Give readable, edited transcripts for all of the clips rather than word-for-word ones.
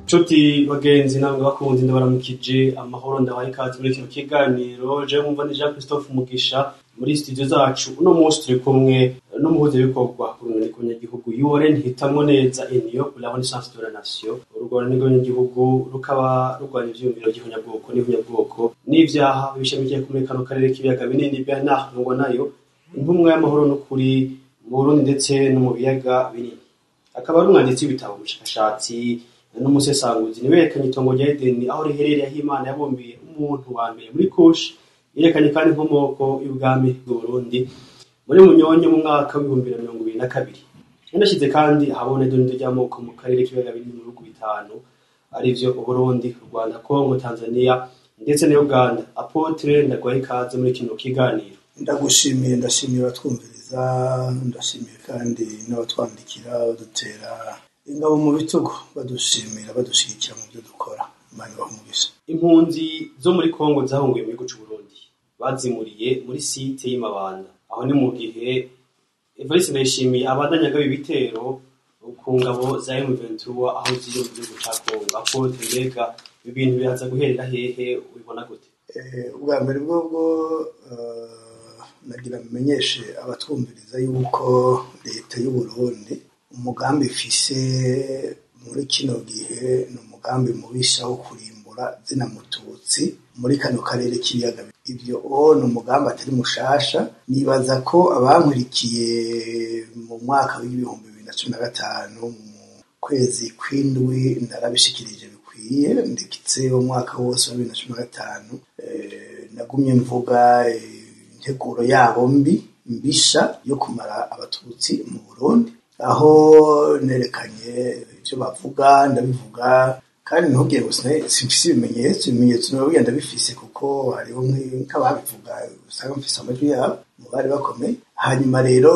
Nshuti bagenzi namwe bakunzi ndabaramukije amahoro ndabaye ikaze muri kino kiganiro je mwumva ni Jean Christophe Mugisha muri studio zacu uno munsi turi kumwe n'umuhuza w'ibikorwa urunani rw'abanyagihugu URN hitamwo neza Union pour la Renaissance de la Nation urugorane rw'abanyagihugu rukaba rurwanya ivyiyumviro by'ihonyabwoko n'ihunyabwoko n'ivyaha bishamikiye ku kano karere k'ibiyaga binini bya Nahangwa nayo intumwa y'amahoro n'ukuri mu Burundi ndetse no mu biyaga binini akaba ari umwanditsi w'ibitabo umushakashatsi n'umusesanguzi niwerekanye itongo rya Edeni aho riherereye aho Imana yabumbiye umuntu wa mbere muri Kushi yerekanye kandi inkomoko y'ubwami bw'u Burundi muri Munyonyo mu mwaka wa 2022 yanashyize kandi ahabona idonido ry'amoko mu karere k'ibiyaga binini mu bihugu bitanu arivyo u Burundi, u Rwanda, Kongo, Tanzania ndetse na Uganda. Apotre ndagwaye ikaze muri kino kiganiro. Ndagushimiye ndashimira twumviriza ndashimiye kandi n'abatwandikira badutera ingabo mu bitugu badushimira badushigikira mu byo dukora Imana ibamugisha. Impunzi zo muri Kongo zahunguye mu gihugu cy'u Burundi bazimuriye muri site y'Imabanda aho ni mu gihe Evariste Ndayishimiye abadanyaga ibitero ku ngabo za M23 aho ziri mu gihugu cya Kongo. Apotre mbega ibintu biraza guherera hehe ubibona gute? Ubwa mbere bwo nagira menyeshe abatwumviriza yuko leta y'u Burundi umugambi ifise muri kino gihe ni umugambi mubisha wo kurimbura zina mututsi muri kano karere k'ibiyaga. Ivyo ni umugambi atari mushasha, nibaza ko abankurikiye mu mwaka w'2015 mu kwezi kw'indwi narabishikirije bikwiye ndekitse umwaka wose wa 2015 nagumye mvuga integuro yabo mbisha yo kumara abatutsi mu Burundi, aho nerekanye ibyo bavuga ndabivuga kandi ntugire gusa simfise ibimenyetso nabyo ndabifise kuko hariho nk'ababivuga usanga mfise amajwi yabo mu bari bakomeye. Hanyuma rero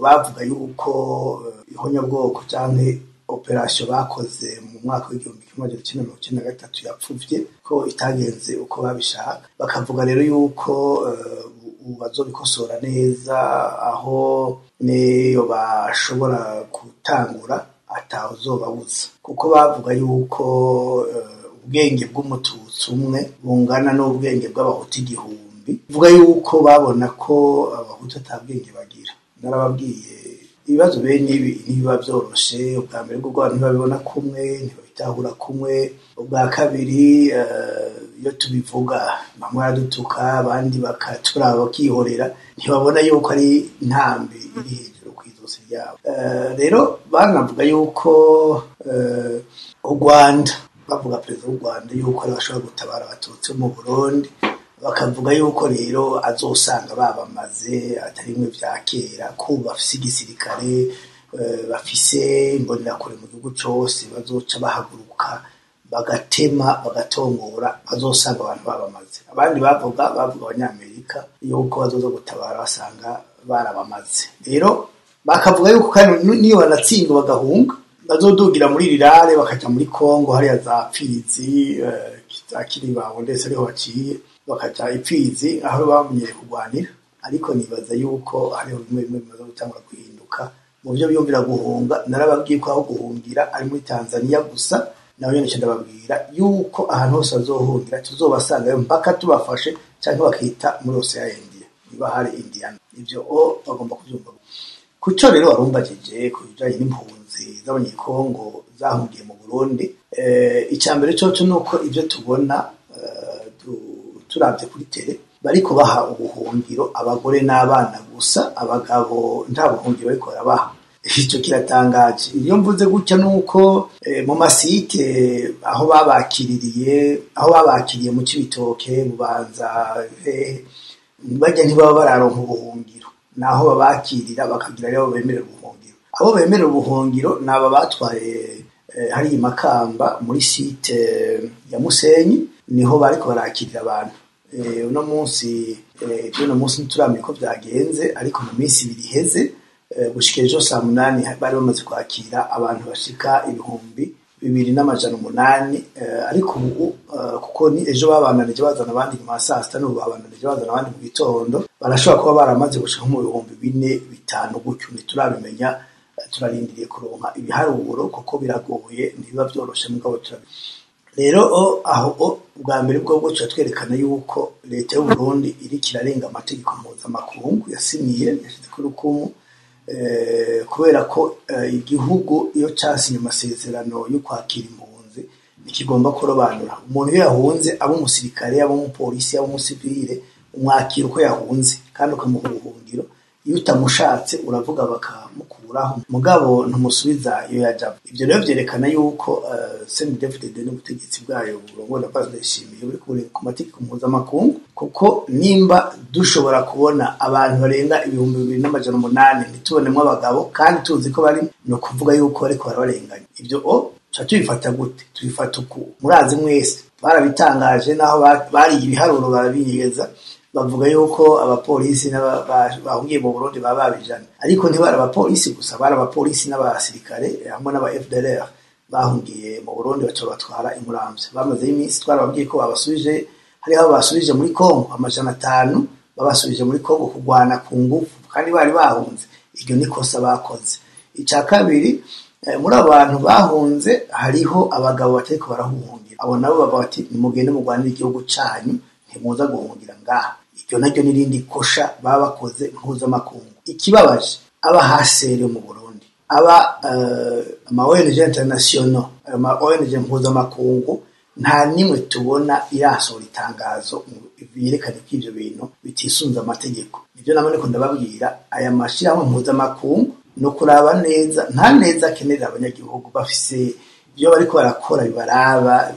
bavuga yuko ihonyabwoko canke operation bakoze mu mwaka w'1993 yapfuvye ko itagenze uko babishaka, bakavuga rero yuko bazobikosora neza aho niyo bashobora gutangura atazobabuza, kuko bavuga yuko ubwenge bw'umututsi umwe bungana n'ubwenge bw'abahutu 1000. Vuga yuko babona ko abahutu atabwenge bagira. Narababwiye ibibazo bene ibi nibiba byoroshe, ubwa mbere bwo abantu babibona kumwe ntibabitahura kumwe, ubwa kabiri iyo tubivuga bamwe baradutuka abandi bakatura bakihorera ntibabona yuko ari intambi iri hejuru kw'izosi ryabo. Rero banavuga yuko u Rwanda bavuga perezida w'u Rwanda yuko ari bashobora gutabara abatutsi mu Burundi, bakavuga yuko rero azosanga babamaze atari mwe vya kera ko bafise igisirikare bafise imbonerakure mu gihugu cose bazoca bahaguruka bagatema bagatongora bazosanga abantu babamaze. Abandi bavuga abanyamerika yuko bazoza gutabara basanga barabamaze. Rero bakavuga yuko kandi niyo banatsindwa bagahunga bazodugira muri rirare bakaja muri Kongo hariya za Pfizi za Kiribaho ndetse ariho baciye bakaja ipfizi aho bamenyere kugwanira. Ariko nibaza yuko hariho bimwe bimaze gutangura guhinduka mu byo biyumvira guhunga. Narababwiye ko aho guhungira ari muri Tanzania gusa, nawe nyene ndababwira yuko ahantu hose bazohungira tuzobasangayo mpaka tubafashe cyangwa bakita muri Ocean India niba hari Indiana. Ivyo bagomba kubyumva. Kuco rero warumbajije kujanye n'impunzi z'abanyekongo zahungiye mu Burundi, icambere cyo nuko ivyo tubona turavye kuri tele bariko baha ubuhungiro abagore n'abana gusa, abagabo nta buhungiro bariko barabaha. Ico kiratangaje. Iyo mvuze gutya nuko mu masite aho babakiriye mu Cibitoke Bubanza bajya ntibaba bararonka ubuhungiro, naho babakirira bakagira rero bemerera ubuhungiro. Abo bemerera ubuhungiro naba batwaye hari Makamba muri site ya Musenyi niho bariko barakirira abantu. Uno munsi ntituramenya ko byagenze, ariko mu minsi ibiri iheze gushika ejo saa 8 bari bamaze kwakira abantu bashika 2800. Ariko ubu kuko ni ejo babananije bazana abandi mu masasta n'ubu babananije bazana abandi mu gitondo, barashobora kuba baramaze gushika mu 4000 5 gutyo ntiturabimenya turarindiriye kuronka ibiharuro kuko biragoye ntibiba byoroshe mugabo rero aho ubwa mbere bwo twerekana yuko leta y'u Burundi iriko irarenga amategeko mpuzamakungu yasinyiye yashyize ku rukumu kubera ko igihugu iyo casinye amasezerano yo kwakira impunzi ntikigomba kurobanura umuntu iyo yahunze abo umusirikare abo umupolisi abo umusivile umwakira uko yahunze kandi ukamuha ubuhungiro iyo utamushatse uravuga bakamukuraho mugabo ntumusubiza iyo yaja ivyo rero vyerekana yuko CNDD-FDD n'ubutegetsi bwayo burongowe na Bazo Ndayishimiye buri kurenga ku mategeko mpuzamakungu kuko nimba dushobora kubona abantu barenga 2,800 ntitubonemwo abagabo kandi tuzi ko bari no kuvuga yuko ariko barabarenganya ivyo cha tubifata gute tubifata uku murazi mwese barabitangaje naho bari ibiharuro barabinyegeza bavuga yuko abapolisi bahungiye mu Burundi bababijana ariko ntibara abapolisi gusa bara abapolisi n'abasirikare hamwe n'aba FDLR bahungiye mu Burundi batwara imuramvya bamaze iminsi twarababwiye ko babasubije hari aho basubije muri Kongo 500 babasubije muri Kongo kugwana ku ngufu kandi bari bahunze iryo nikosa bakoze ica kabiri muri abantu bahunze hariho abagabo batariko barahungira abo nabo baba bati nimugende mugwanira igihugu canyu ntimuza guhungira ngaha iryo naryo nirindi kosha baba bakoze mpuzamakungu ikibabaje abahasere mu Burundi ama ONG international ama ONG mpuzamakungu nta nimwe tubona irasohora itangazo biyerekana ko ivyo bintu bitisunze amategeko nivyo namwe ko ndababwira aya mashirahamwe mpuzamakungu no kuraba neza nta neza akenerera abanyagihugu bafise ibyo bariko barakora bibaraba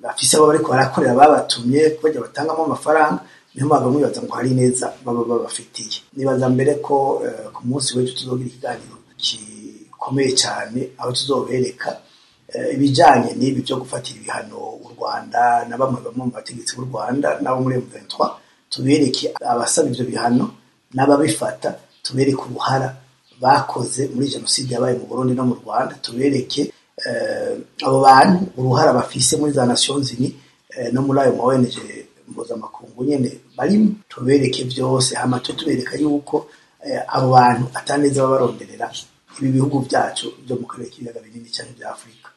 bafise abo bariko barakorera babatumye kujya batangamo amafaranga niho bagomba bibaza ngo hari neza baba babafitiye nibaza mbere ko ku munsi w'ejo tuzogira ikiganiro gikomeye cyane aho tuzobereka ibijanye n'ibi byo gufatira ibihano u Rwanda na bamwe mu bategetsi b'u Rwanda nabo muri M23 tubereke abasaba ivyo bihano n'ababifata tubereke uruhara bakoze muri jenoside yabaye mu Burundi no mu Rwanda tubereke abo bantu uruhara bafise muri za Nations Unies no muri ayo ONG mpuzamakungu nyene bari tubereke byose hama tubereka yuko abo bantu ataneza babaronderera ibi bihugu byacu byo mu karere k'ibiyaga binini cyane bya Afrika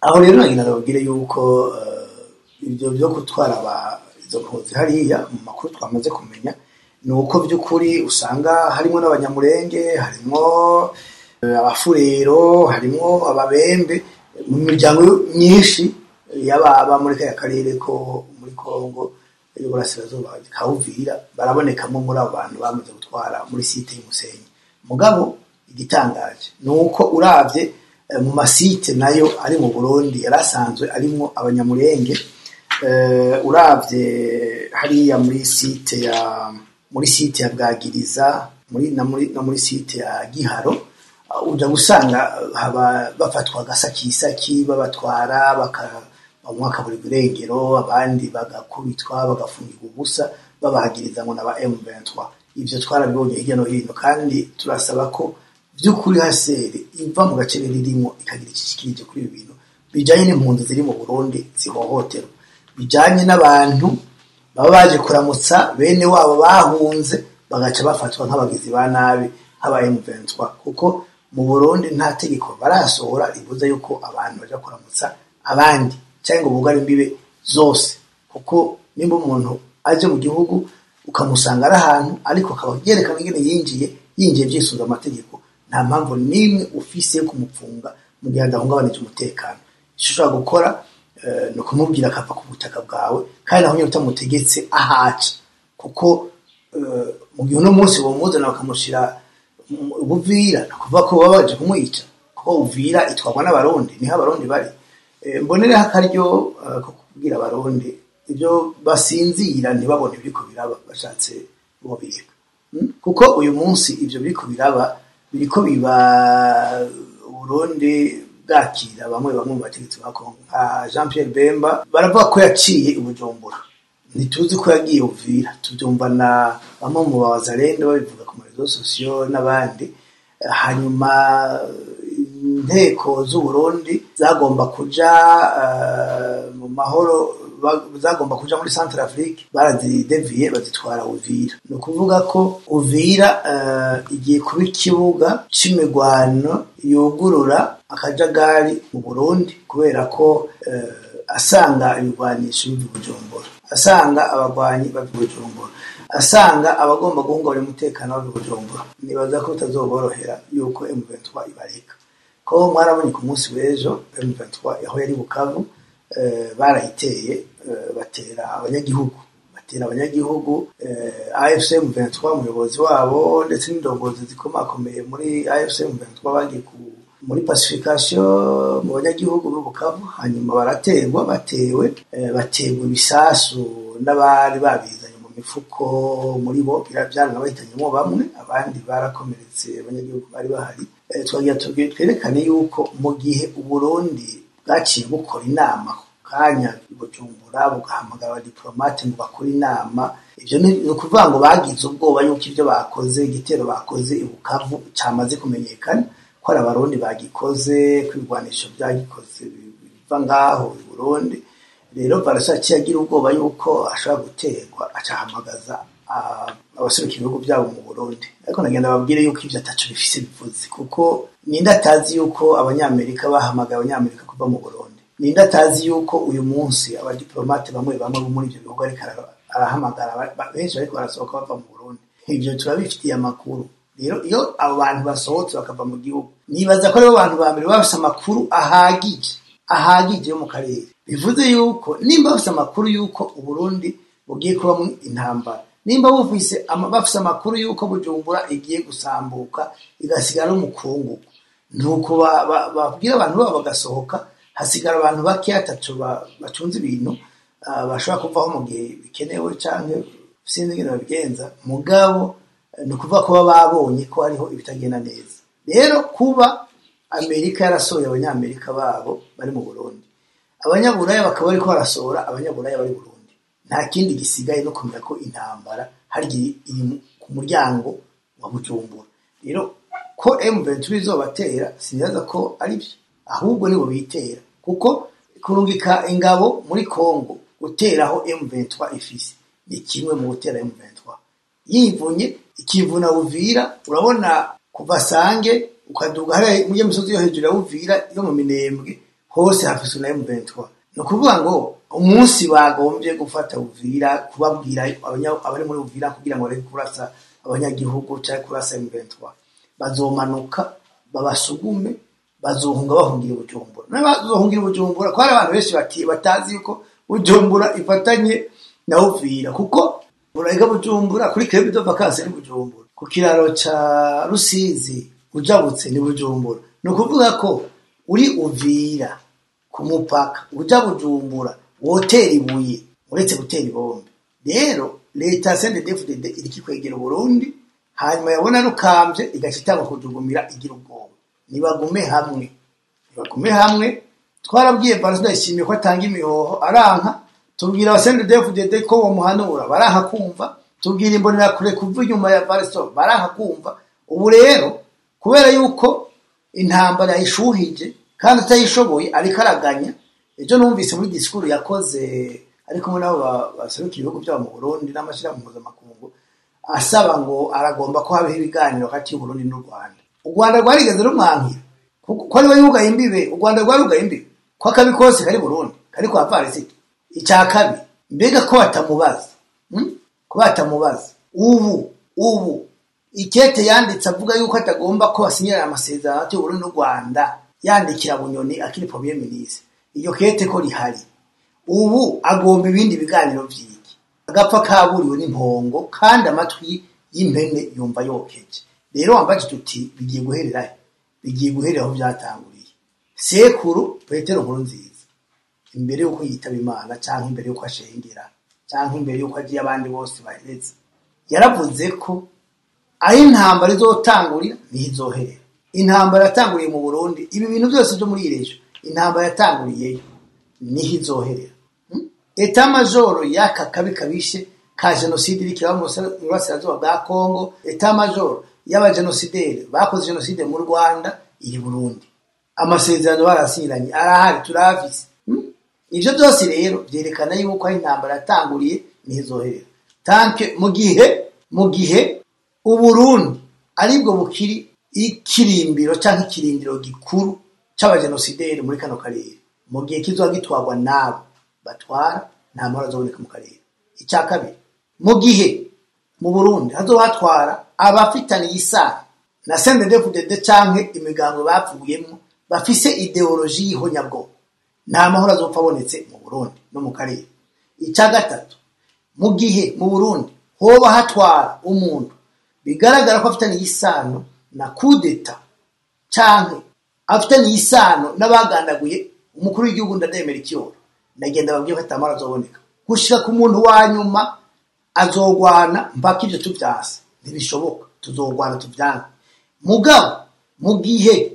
aho rero nagira babwire yuko ibyo byo gutwara izo mpunzi hariya mu makuru twamaze kumenya nuko by'ukuri usanga harimo n'abanyamurenge harimo abafurero harimo ababembe mu miryango myinshi yababa muri kaya karere ko muri Kongo y'Uburasirazuba Kawuvira barabonekamo muri abantu bamaze gutwara muri site y'Umusenyi mugabo igitangaje nuko uravye mu masite nayo ari mu Burundi yarasanzwe arimo abanyamurenge uravye hariya muri site ya Bwagiriza muri site ya Giharo uja gusanga bafatwa gasakisaki babatwara umwaka buri burengero abandi bagakubitwa bagafungirwa ubusa babahagiriza ngo naba M23 ivyo twarabibonye hirya no hino kandi turasaba ko by'ukuri hasere iva mu gace ririmo ikagira ikikirije kuri ibi bintu bijanye n'impunzi ziri mu Burundi zihohoterwa bijanye n'abantu baba baje kuramutsa bene wabo bahunze bagaca bafatwa nk'abagizi ba nabi nk'aba M23 kuko mu Burundi nta tegeko barasohora ribuza yuko abantu baje kuramutsa abandi cyangwa ubugari imbibe zose kuko nimba umuntu aje mu gihugu ukamusanga ari ahantu ariko akabagerekana ingene yinjiye byisuza amategeko nta mpamvu nimwe ufise yo kumupfunga mu gihe adahungabanije umutekano icyo ushobora gukora no kumubwira akava ku butaka bwawe kandi naho utamutegetse ahaca kuko mu gihe uno munsi bomuzana bakamushira Uvira kuvuga ko babaje kumwica kuko Uvira itwagwa n'abarundi niho abarundi bari mbonereho akaryo ko kubwira abarundi ibyo basinzira ntibabone ibiko biraba bashatse bo bireka kuko uyu munsi ibyo biriko biraba biriko biba Burundi bwakira bamwe mu bategetsi ba Kongo nka Jean Pierre Bemba baravuga ko yaciye Ubujumbura ntituzi ko yagiye Uvira tubyumva na bamwe mu bazarendo babivuga ku marezo sociaux n'abandi hanyuma inteko z'u Burundi zagomba kuja mu mahoro zagomba kuja muri Central Afrique barazideviye bazitwara Uvira. Ni ukuvuga ko Uvira igiye kuba ikibuga c'imigwano yugurura akajagari mu Burundi, kubera ko asanga ibigwanisho biva Bujumbura, asanga abagwanyi bava Bujumbura, asanga abagomba guhungabanya umutekano wa Bujumbura. Nibaza ko bitazoborohera yuko M23 ibareka. Ko mwarabonye ku munsi w'ejo M23 aho yari Bukavu barayiteye, batera abanyagihugu AFC M23 umuyobozi wabo ndetse n'indongozi zikomakomeye muri AFC M23 bagiye muri pacification mu banyagihugu b'u Bukavu, hanyuma batewe ibisasu n'abari babizanye mu mifuko muri bo, byaranabahitanyemo bamwe, abandi barakomeretse abanyagihugu bari bahari. Twagira twerekane yuko mu gihe Uburundi bwaciye bukora inama kanya Bujumbura bugahamagara abadiplomate ngo bakore inama, ivyo ni ukuvuga ngo bagize ubwoba yuko ivyo bakoze, igitero bakoze i Bukavu cyamaze kumenyekana ko ari Abarundi bagikoze, kwirwanisha byagikoze biva ngaho i Burundi. Rero barashakiye agira ubwoba yuko ashobora guterwa, acahamagaza abasirikira ibihugu byabo mu Burundi. Ariko nagenda babwire yuko ivyo atacu bifise bivuze, kuko ninde atazi yuko abanyamerika bahamagaye abanyamerika kuva mu Burundi? Ninde atazi yuko uyu munsi abadiplomate bamwe bo muri ivyo bihugu ariko arahamagara benshi ariko barasohoka bava mu Burundi? Ivyo turabifitiye amakuru. Rero iyo abo bantu basohotse bakava mu gihugu, nibaza ko aribo bantu ba mbere bafise amakuru ahagije yo mu karere. Bivuze yuko nimba bafise amakuru yuko Uburundi bugiye kuba mu intambara, nimba bafise amakuru yuko Bujumbura igiye gusambuka igasigara umukungu, nuko babwira abantu babo bagasohoka, hasigara abantu bake atatu bacunze ibintu bashobora kuvaho mu gihe bikenewe canke sinzi ngene babigenza. Mugabo ni ukuvuga ko babonye ko hariho ibitagenda neza. Rero kuba Amerika yarasohoye abanyamerika babo bari mu Burundi, abanyaburaya bakaba bariko barasohora abanyaburaya bari mu Burundi, nta kindi gisigaye no kumenya ko intambara hari iri ku muryango wa Bujumbura. Rero ko M23 izobatera sinibaza ko ari byo, ahubwo nibo bitera, kuko kurungika ingabo muri Kongo guteraho M23 ifise ni kimwe mu gutera M23 yivunye ikivuna Uvira. Urabona kuva Sange ukaduga hari mu misozi yo hejuru ya Uvira yo mu Minembwe hose hafise na M23. No kuvuga ngo umunsi bagombye gufata Uvira, kubabwira abari muri Uvira kugira ngo bareke kurasa abanyagihugu cyangwa kurasa M23, bazomanuka babasugume, bazohunga bahungira Bujumbura. N'abazohungira Bujumbura ko hari abantu benshi batazi yuko Bujumbura ifatanye na Uvira, kuko uraiga Bujumbura kuri Club de Vacances ni Bujumbura, ku kiraro ca Rusizi ujabutse ni Bujumbura. No kuvuga ko uri Uvira ku mupaka uja Bujumbura wotera ibuye uretse gutera ibombe. Rero leta CNDD-FDD iriki kwegera Burundi, hanyuma yabona rukambye igashitanga kujugumira igira ubwoba. Nibagume hamwe twarabwiye Barzo ndashimiye ko atanga imihoho aranka, tubwira CNDD-FDD ko wo muhanura baranka kumva, tubwira imbonera kure kuva inyuma ya Barzo baranka kumva. Ubu rero kubera yuko intambara yishuhije kandi atayishoboye ariko araganya, ejo numvise muri disikuru yakoze ariko nabo baserukiye ibihugu byabo mu Burundi n'amashira mu mpuzamakungu asaba ngo aragomba ko habeho ibiganiro hagati y'u Burundi n'u Rwanda. U Rwanda rwarigeze rumwankira ko ari we yugaye imbibe, u Rwanda rwarugaye imbibe ko akabi kose kari Burundi kari kwa Varisito. Icya kabiri, mbega ko batamubaza ubu ikete yanditse avuga yuko atagomba ko basinyira amasezerano y'u Burundi n'u Rwanda, yandikira Bunyoni akiri premier ministre. Iyo kete ko rihari ubu agomba ibindi biganiro vyiki, agapfa kaburiwe n'impongo kandi amatwi y'impene yumva yokeje. Rero wambaje tuti bigiye guherera aho byatanguriye. Sekuru Petero Nkurunziza imbere yuko yitaba Imana canke imbere yuko ashengera canke imbere yuko agiye abandi bose bahereza, yaravuze ko aho intambara izotangurira nizoherera. Intambara yatanguriye mu Burundi, ibi bintu byose byo muri irejo intambara yatanguriyeyo niho izoherera. Eta majoro yaka kabi kabishe ka genocide irikira mu burasirazuba bwa Kongo, eta majoro y'aba genocidere bakoze genocide mu Rwanda iri Burundi. Amasezerano barasinyiranye arahari turavise. ivyo byose rero byerekana yuko ari intambara yatanguriye nizohera tanke mu gihe Uburundi aribwo bukiri ikirimbiro canke ikirindiro gikuru c'abajenosideri muri kano karere, mu gihe kizoba gitwarwa nabo batwara nta mahoro azoboneka mu karere. Icya kabiri, mu gihe mu Burundi hazoba hatwara abafitaniye isano na CNDD-FDD canke imigango bapfuyemo bafise ideoloji y'ihonyabwoko, nta mahoro azopfa abonetse mu Burundi no mu karere. Icya gatatu, mu gihe mu Burundi hoba hatwara umuntu bigaragara ko afitaniye isano na kudeta canke afitaniye isano n'abagandaguye umukuru w'igihugu Ndadaye Melchior, nagenda babwiye ko atamara azoboneka gushika ku muntu wa nyuma azogwana mpaka ivyo tuvyase. Ntibishoboka, tuzogwana tuvyanga. Mugabo mu gihe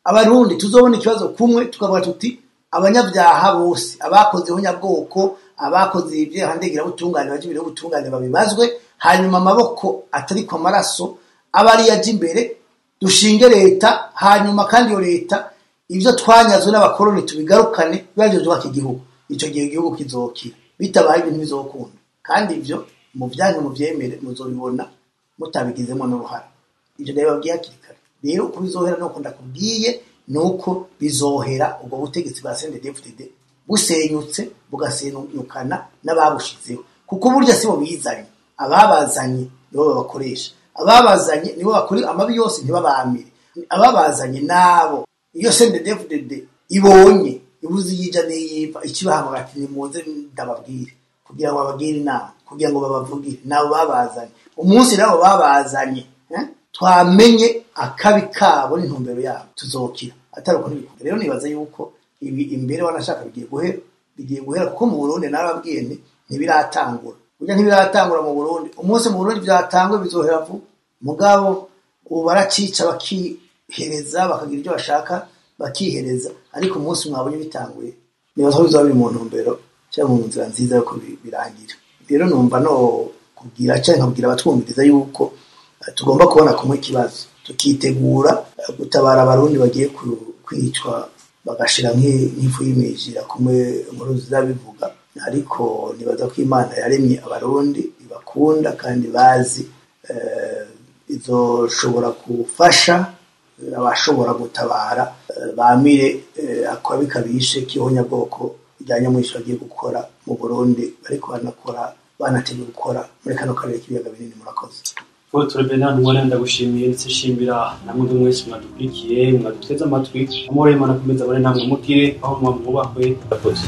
Abarundi tuzobona ikibazo kumwe tukavuga tuti abanyabyaha bose abakoze ihonyabwoko, abakoze ibyo handegera butungane bajibire butungane babibazwe, hanyuma amaboko atari kwa maraso abari yaje imbere dushinge leta, hanyuma kandi iyo leta ivyo twanyazwe n'abakoroni tubigarukane bibaje byubaka igihugu. Ico gihe igihugu kizokira, bitabaye ibintu bizokunda, kandi ivyo mu byanyu mu vyemere muzobibona mutabigizemo n'uruhara. Ivyo rero babwiye hakiri kare. Rero kubizohera no kunda kubwiye nuko bizohera ubwo butegetsi bwa CNDD-FDD busenyutse bugasenyukana n'ababushizeho, kuko burya sibo bizanye, ababazanye nibo babakoresha, ababazanye nibo bakuri amabi yose ntibabamire, ababazanye nabo. Iyo CNDD-FDD ibonye ibuzi yija niyiva ikibahamagara ati nimuze ndababwire, kugira ngo babagire inama, kugira ngo babavugire, nabo babazanye umunsi nabo babazanye twamenye akabi kabo n'intumbero yabo tuzokira atari uko ntibikunda. Rero nibaza yuko ibi imbere wanashaka bigiye guhera kuko mu Burundi narababwiye ntibiratangura. Burya ntibiratangura mu Burundi, umunsi mu Burundi byatangwe bizohera vuba. Mugabo ubu baracica bakihereza bakagira ibyo bashaka bakihereza, ariko umunsi mwabonye bitanguye nibaza ko bizoba biri mu ntumbero cyangwa mu nzira nziza yuko birangira. Rero numva no kubwira cyangwa nkabwira abatwumviriza yuko tugomba kubona kumwe ikibazo, tukitegura gutabara Abarundi bagiye kwicwa bagashira nk'ifu y'imijira kumwe inkuru zizabivuga. Ariko nibaza ko Imana yaremye Abarundi ibakunda kandi bazi izoshobora gufasha abashobora gutabara bamire akabi kabishe k'ihonyabwoko bijyanye mu isho bagiye gukora mu Burundi, ariko banakora banateguye gukora muri kano karere k'ibiyaga binini. Murakoze. Bernard Ntwari, ndagushimiye ndetse nshimira namwe mwese mwadukurikiye mwaduteze amatwi. Amahoro y'Imana akomeza abane namwe mutire aho mwubahwe. Murakoze.